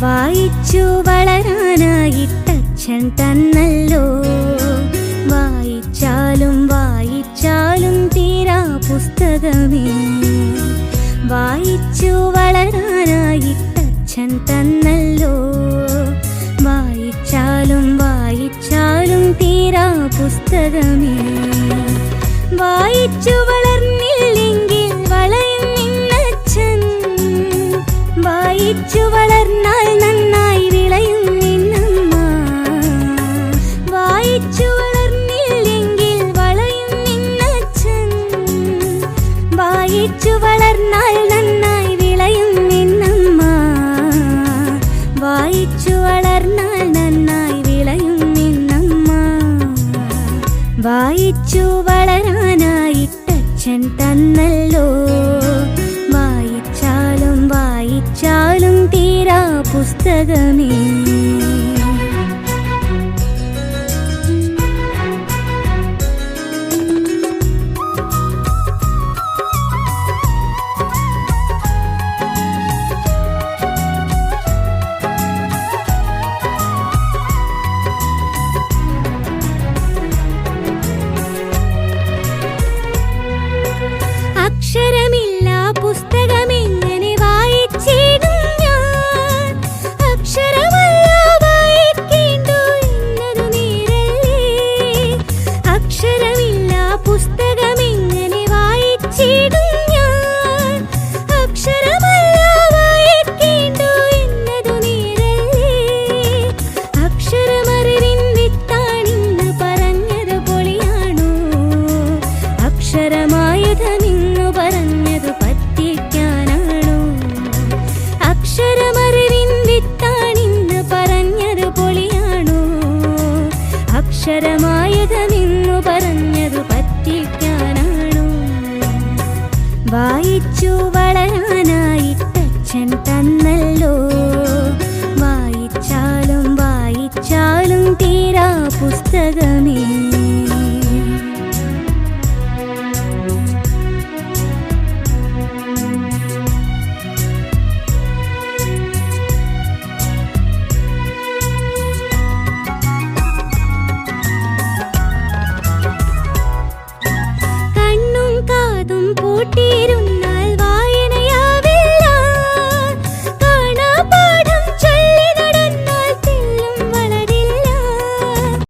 വായിച്ചു വളരാനായിട്ടച്ഛൻ തന്നല്ലോ. വായിച്ചാലും വായിച്ചാലും തീരാ പുസ്തകമേ. വായിച്ചു വളരാനായിട്ടച്ഛൻ തന്നല്ലോ. വായിച്ചാലും വായിച്ചാലും തീരാ പുസ്തകമേ. വായിച്ചു വളർന്നില്ലെങ്കിൽ വളയും നിന്നച്ഛൻ. വായിച്ചു വളർന്നാൽ നന്നായി വിളയും നിന്നമ്മ. വായിച്ചു വളർന്നില്ലെങ്കിൽ വളയും നിന്നച്ഛൻ. വായിച്ചു വളർന്നാൽ നന്നായി വിളയും നിന്നമ്മ. വായിച്ചു വളർന്നാൽ നന്നായി വിളയും നിന്നമ്മ. വായിച്ചു വളരാനായിട്ടച്ഛൻ തന്നല്ലോ. വായിച്ചാലും വായിച്ചാലും തീരാ പുസ്തകമേ. അക്ഷരമില്ല പുസ്തകമെങ്ങനെ വായിച്ചിടും ഞാൻ. അക്ഷരമല്ല വായിക്കേണ്ടു എന്നതു നേരല്ലേ. അക്ഷരമില്ല പുസ്തകമെങ്ങനെ വായിച്ചിടും ഞാൻ. അക്ഷരമല്ല വായിക്കേണ്ടു എന്നതു നേരല്ലേ. അക്ഷരമറിവിൻ വിത്താണിന്ന് പറഞ്ഞത് പൊളിയാണോ. അക്ഷരമായുധമിന്നു പറഞ്ഞതു പറ്റിക്കാനാണോ. അക്ഷരമറിവിൻ വിത്താണിന്ന് പറഞ്ഞത് പൊളിയാണോ. അക്ഷരമായുധമിന്നു പറഞ്ഞതു പറ്റിക്കാനാണോ. വായിച്ചു വളരാനായിട്ടച്ഛൻ തന്നല്ലോ. വായിച്ചാലും വായിച്ചാലും തീരാ പുസ്തകമേ.